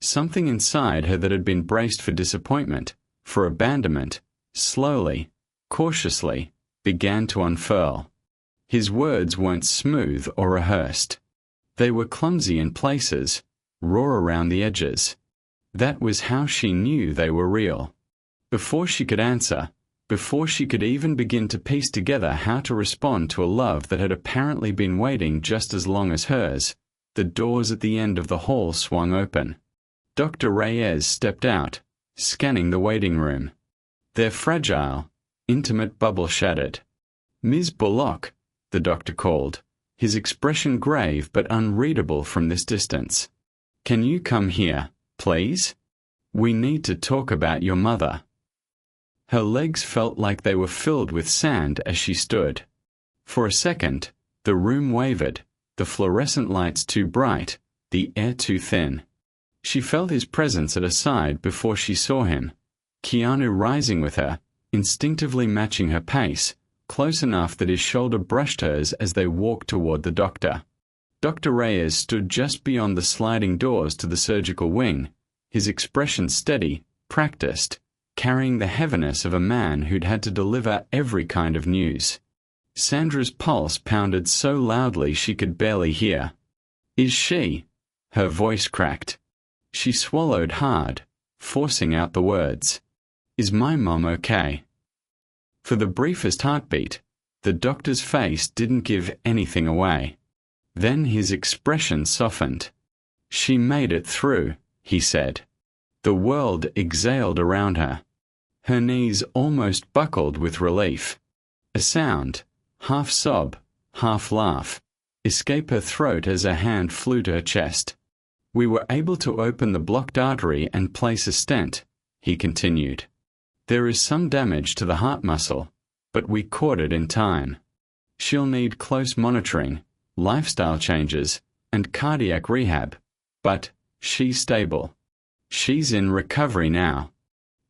Something inside her that had been braced for disappointment, for abandonment, slowly, cautiously, began to unfurl. His words weren't smooth or rehearsed. They were clumsy in places, raw around the edges. That was how she knew they were real. Before she could answer, before she could even begin to piece together how to respond to a love that had apparently been waiting just as long as hers, the doors at the end of the hall swung open. Dr. Reyes stepped out, scanning the waiting room. Their fragile, intimate bubble shattered. "Ms. Bullock," the doctor called, his expression grave but unreadable from this distance. "Can you come here, please? We need to talk about your mother." Her legs felt like they were filled with sand as she stood. For a second, the room wavered, the fluorescent lights too bright, the air too thin. She felt his presence at her side before she saw him, Keanu rising with her, instinctively matching her pace, close enough that his shoulder brushed hers as they walked toward the doctor. Dr. Reyes stood just beyond the sliding doors to the surgical wing, his expression steady, practiced, carrying the heaviness of a man who'd had to deliver every kind of news. Sandra's pulse pounded so loudly she could barely hear. "Is she?" Her voice cracked. She swallowed hard, forcing out the words. "Is my mom okay?" For the briefest heartbeat, the doctor's face didn't give anything away. Then his expression softened. "She made it through," he said. The world exhaled around her. Her knees almost buckled with relief. A sound, half sob, half laugh, escaped her throat as a hand flew to her chest. "We were able to open the blocked artery and place a stent," he continued. "There is some damage to the heart muscle, but we caught it in time. She'll need close monitoring, lifestyle changes, and cardiac rehab, but she's stable. She's in recovery now.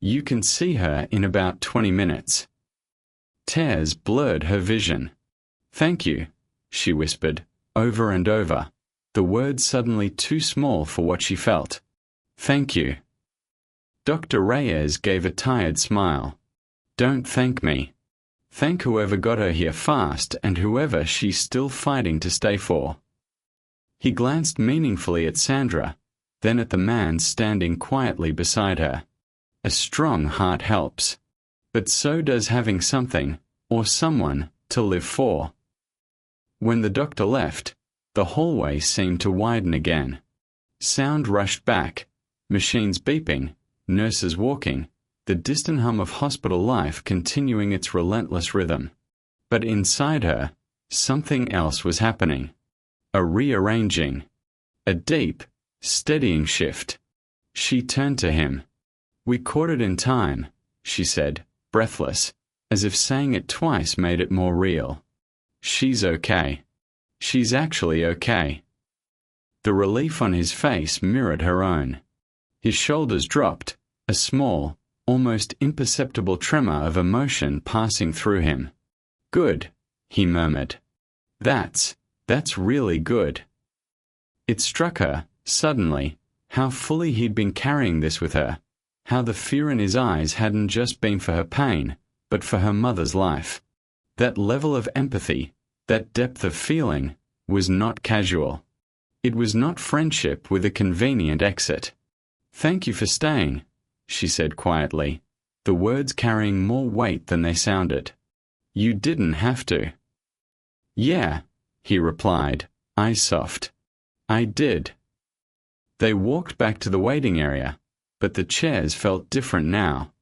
You can see her in about 20 minutes. Tears blurred her vision. "Thank you," she whispered, over and over, the words suddenly too small for what she felt. "Thank you." Dr. Reyes gave a tired smile. "Don't thank me. Thank whoever got her here fast and whoever she's still fighting to stay for." He glanced meaningfully at Sandra, then at the man standing quietly beside her. A strong heart helps, but so does having something, or someone, to live for. When the doctor left, the hallway seemed to widen again. Sound rushed back, machines beeping, nurses walking, the distant hum of hospital life continuing its relentless rhythm. But inside her, something else was happening. A rearranging. A deep, steadying shift. She turned to him. "We caught it in time," she said, breathless, as if saying it twice made it more real. "She's okay. She's actually okay." The relief on his face mirrored her own. His shoulders dropped, a small, almost imperceptible tremor of emotion passing through him. "Good," he murmured. That's really good." It struck her, suddenly, how fully he'd been carrying this with her, how the fear in his eyes hadn't just been for her pain, but for her mother's life. That level of empathy, that depth of feeling, was not casual. It was not friendship with a convenient exit. "Thank you for staying," she said quietly, the words carrying more weight than they sounded. "You didn't have to." "Yeah," he replied, eyes soft. "I did." They walked back to the waiting area, but the chairs felt different now.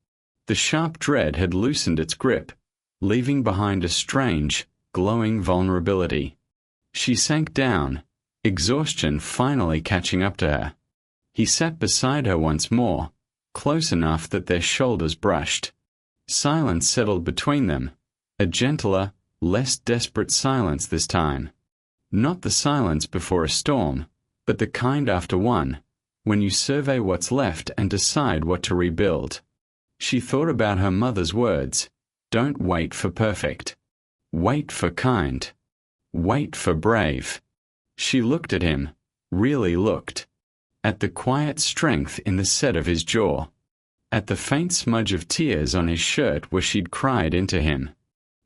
The sharp dread had loosened its grip, leaving behind a strange, glowing vulnerability. She sank down, exhaustion finally catching up to her. He sat beside her once more, close enough that their shoulders brushed. Silence settled between them, a gentler, less desperate silence this time. Not the silence before a storm, but the kind after one, when you survey what's left and decide what to rebuild. She thought about her mother's words. Don't wait for perfect. Wait for kind. Wait for brave. She looked at him, really looked. At the quiet strength in the set of his jaw. At the faint smudge of tears on his shirt where she'd cried into him.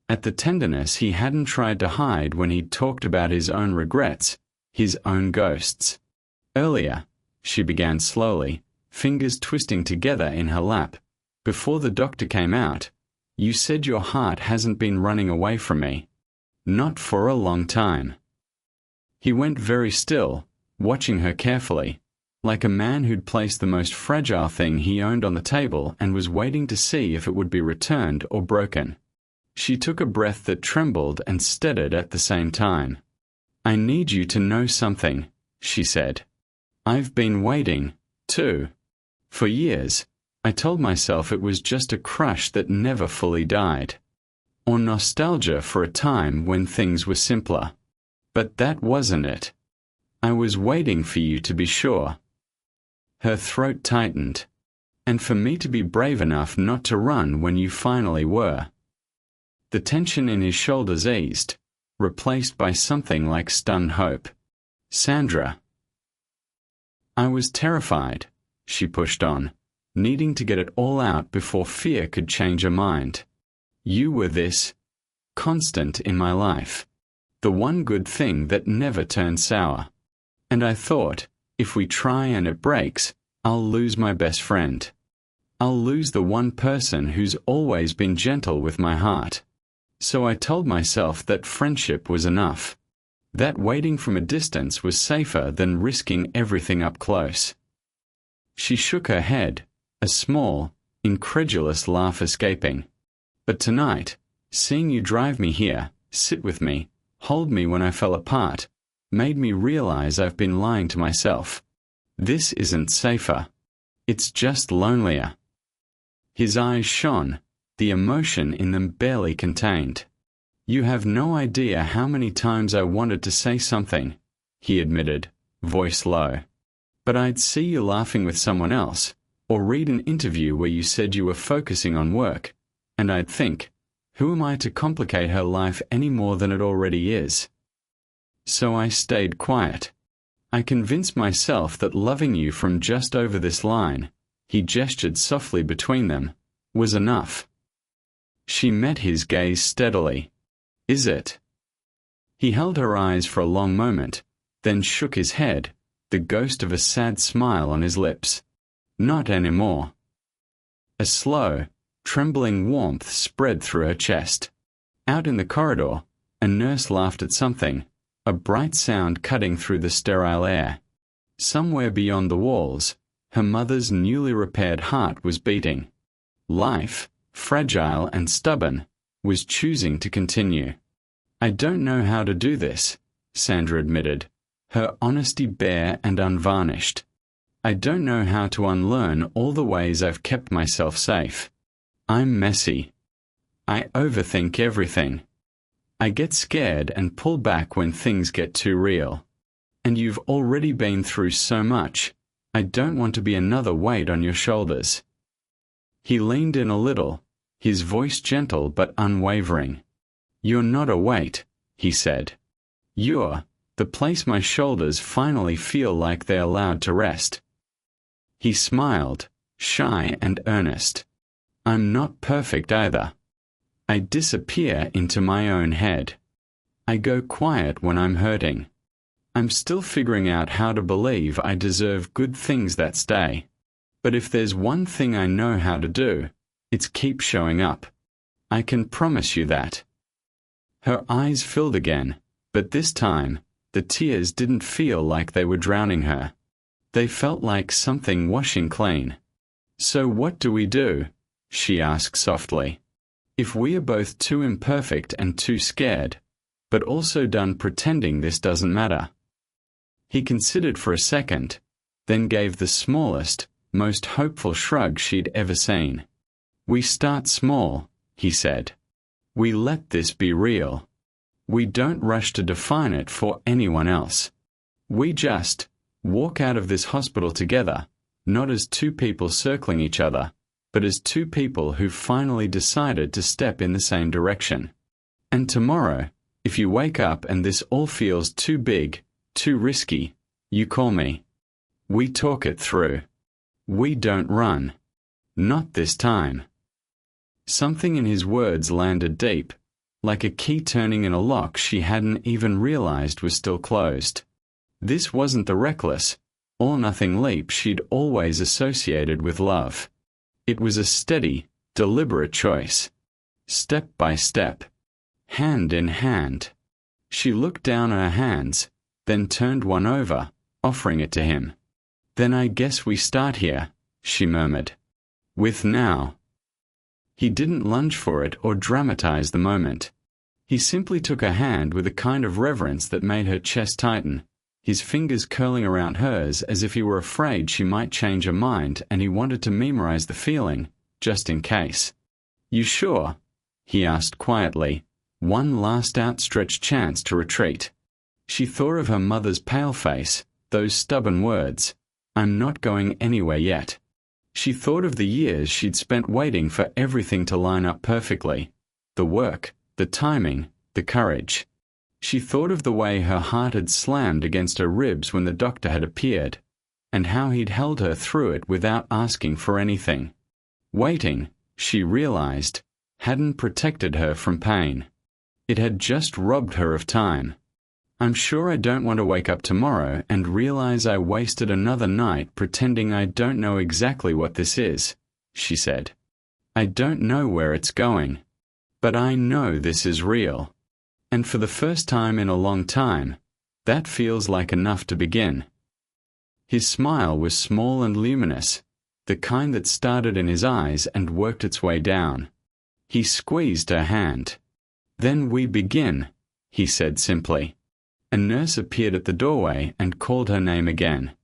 At the tenderness he hadn't tried to hide when he'd talked about his own regrets, his own ghosts. Earlier, she began slowly, fingers twisting together in her lap, before the doctor came out, you said your heart hasn't been running away from me. Not for a long time. He went very still, watching her carefully, like a man who'd placed the most fragile thing he owned on the table and was waiting to see if it would be returned or broken. She took a breath that trembled and steadied at the same time. I need you to know something, she said. I've been waiting, too. For years, I told myself it was just a crush that never fully died. Or nostalgia for a time when things were simpler. But that wasn't it. I was waiting for you to be sure. Her throat tightened. And for me to be brave enough not to run when you finally were. The tension in his shoulders eased, replaced by something like stunned hope. Sandra. I was terrified, she pushed on, needing to get it all out before fear could change her mind. You were this constant in my life, the one good thing that never turned sour. And I thought, if we try and it breaks, I'll lose my best friend. I'll lose the one person who's always been gentle with my heart. So I told myself that friendship was enough. That waiting from a distance was safer than risking everything up close. She shook her head, a small, incredulous laugh escaping. But tonight, seeing you drive me here, sit with me, hold me when I fell apart, made me realize I've been lying to myself. This isn't safer. It's just lonelier. His eyes shone, the emotion in them barely contained. You have no idea how many times I wanted to say something, he admitted, voice low. But I'd see you laughing with someone else, or read an interview where you said you were focusing on work, and I'd think, who am I to complicate her life any more than it already is? So I stayed quiet. I convinced myself that loving you from just over this line, he gestured softly between them, was enough. She met his gaze steadily. Is it? He held her eyes for a long moment, then shook his head, the ghost of a sad smile on his lips. Not anymore. A slow, trembling warmth spread through her chest. Out in the corridor, a nurse laughed at something, a bright sound cutting through the sterile air. Somewhere beyond the walls, her mother's newly repaired heart was beating. Life, fragile and stubborn, was choosing to continue. I don't know how to do this, Sandra admitted, her honesty bare and unvarnished. I don't know how to unlearn all the ways I've kept myself safe. I'm messy. I overthink everything. I get scared and pull back when things get too real. And you've already been through so much. I don't want to be another weight on your shoulders. He leaned in a little, his voice gentle but unwavering. You're not a weight, he said. You're the place my shoulders finally feel like they're allowed to rest. He smiled, shy and earnest. I'm not perfect either. I disappear into my own head. I go quiet when I'm hurting. I'm still figuring out how to believe I deserve good things that day. But if there's one thing I know how to do, it's keep showing up. I can promise you that. Her eyes filled again, but this time, the tears didn't feel like they were drowning her. They felt like something washing clean. So what do we do? She asked softly. If we are both too imperfect and too scared, but also done pretending this doesn't matter. He considered for a second, then gave the smallest, most hopeful shrug she'd ever seen. We start small, he said. We let this be real. We don't rush to define it for anyone else. We just walk out of this hospital together, not as two people circling each other, but as two people who've finally decided to step in the same direction. And tomorrow, if you wake up and this all feels too big, too risky, you call me. We talk it through. We don't run. Not this time. Something in his words landed deep, like a key turning in a lock she hadn't even realized was still closed. This wasn't the reckless, all-nothing leap she'd always associated with love. It was a steady, deliberate choice. Step by step. Hand in hand. She looked down at her hands, then turned one over, offering it to him. Then I guess we start here, she murmured. With now. He didn't lunge for it or dramatize the moment. He simply took her hand with a kind of reverence that made her chest tighten, his fingers curling around hers as if he were afraid she might change her mind and he wanted to memorize the feeling, just in case. You sure? He asked quietly, one last outstretched chance to retreat. She thought of her mother's pale face, those stubborn words, I'm not going anywhere yet. She thought of the years she'd spent waiting for everything to line up perfectly, the work, the timing, the courage. She thought of the way her heart had slammed against her ribs when the doctor had appeared, and how he'd held her through it without asking for anything. Waiting, she realized, hadn't protected her from pain. It had just robbed her of time. I'm sure I don't want to wake up tomorrow and realize I wasted another night pretending I don't know exactly what this is, she said. I don't know where it's going. But I know this is real. And for the first time in a long time, that feels like enough to begin. His smile was small and luminous, the kind that started in his eyes and worked its way down. He squeezed her hand. "Then we begin," he said simply. A nurse appeared at the doorway and called her name again.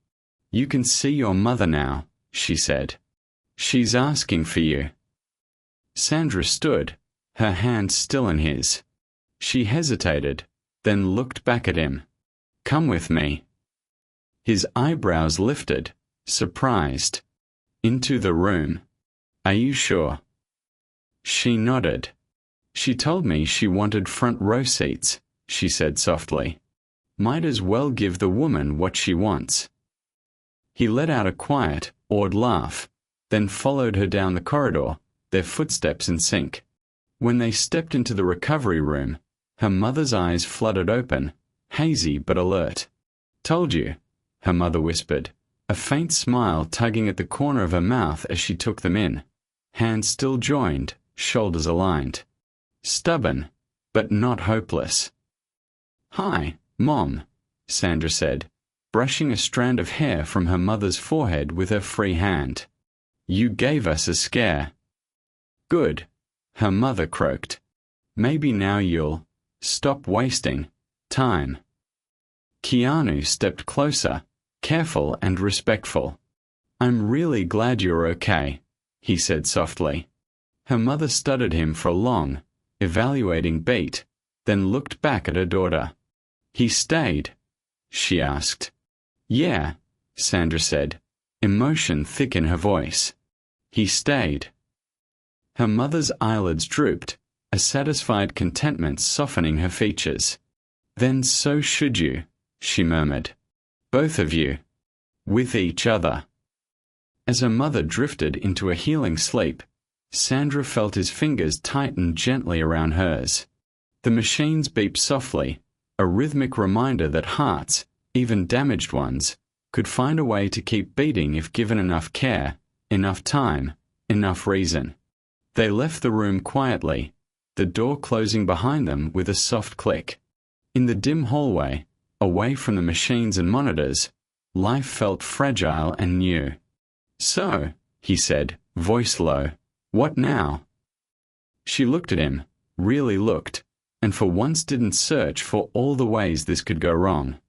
"You can see your mother now," she said. "She's asking for you." Sandra stood, her hand still in his. She hesitated, then looked back at him. "Come with me." His eyebrows lifted, surprised. "Into the room. Are you sure?" She nodded. "She told me she wanted front row seats," she said softly. "Might as well give the woman what she wants." He let out a quiet, awed laugh, then followed her down the corridor, their footsteps in sync. When they stepped into the recovery room, her mother's eyes fluttered open, hazy but alert. "Told you," her mother whispered, a faint smile tugging at the corner of her mouth as she took them in, hands still joined, shoulders aligned. Stubborn, but not hopeless. "Hi, Mom," Sandra said, brushing a strand of hair from her mother's forehead with her free hand. "You gave us a scare." "Good," her mother croaked. "Maybe now you'll stop wasting time." Keanu stepped closer, careful and respectful. "I'm really glad you're okay," he said softly. Her mother studied him for a long, evaluating beat, then looked back at her daughter. "He stayed?" she asked. "Yeah," Sandra said, emotion thick in her voice. "He stayed." Her mother's eyelids drooped, a satisfied contentment softening her features. "Then so should you," she murmured. "Both of you. With each other." As her mother drifted into a healing sleep, Sandra felt his fingers tighten gently around hers. The machines beeped softly, a rhythmic reminder that hearts, even damaged ones, could find a way to keep beating if given enough care, enough time, enough reason. They left the room quietly, the door closing behind them with a soft click. In the dim hallway, away from the machines and monitors, life felt fragile and new. "So," he said, voice low, "what now?" She looked at him, really looked, and for once didn't search for all the ways this could go wrong.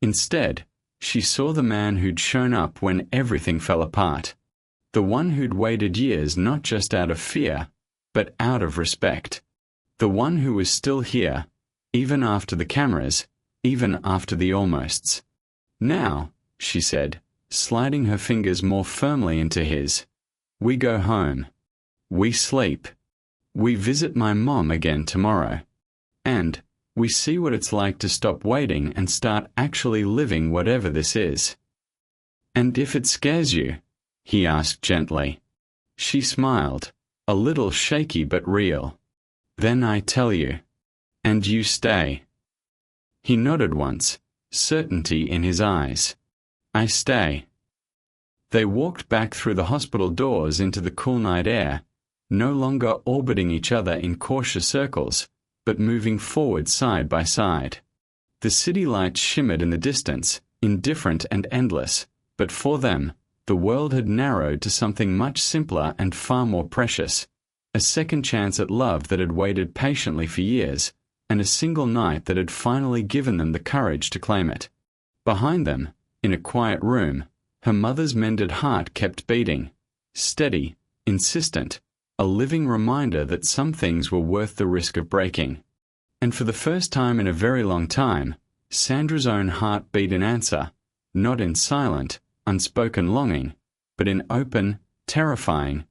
Instead, she saw the man who'd shown up when everything fell apart. The one who'd waited years not just out of fear, but out of respect. The one who was still here, even after the cameras, even after the almosts. "Now," she said, sliding her fingers more firmly into his, "we go home. We sleep. We visit my mom again tomorrow. And we see what it's like to stop waiting and start actually living whatever this is." "And if it scares you?" he asked gently. She smiled, a little shaky but real. "Then I tell you. And you stay." He nodded once, certainty in his eyes. "I stay." They walked back through the hospital doors into the cool night air, no longer orbiting each other in cautious circles, but moving forward side by side. The city lights shimmered in the distance, indifferent and endless, but for them, the world had narrowed to something much simpler and far more precious. A second chance at love that had waited patiently for years, and a single night that had finally given them the courage to claim it. Behind them, in a quiet room, her mother's mended heart kept beating, steady, insistent, a living reminder that some things were worth the risk of breaking. And for the first time in a very long time, Sandra's own heart beat in answer, not in silent, unspoken longing, but in open, terrifying,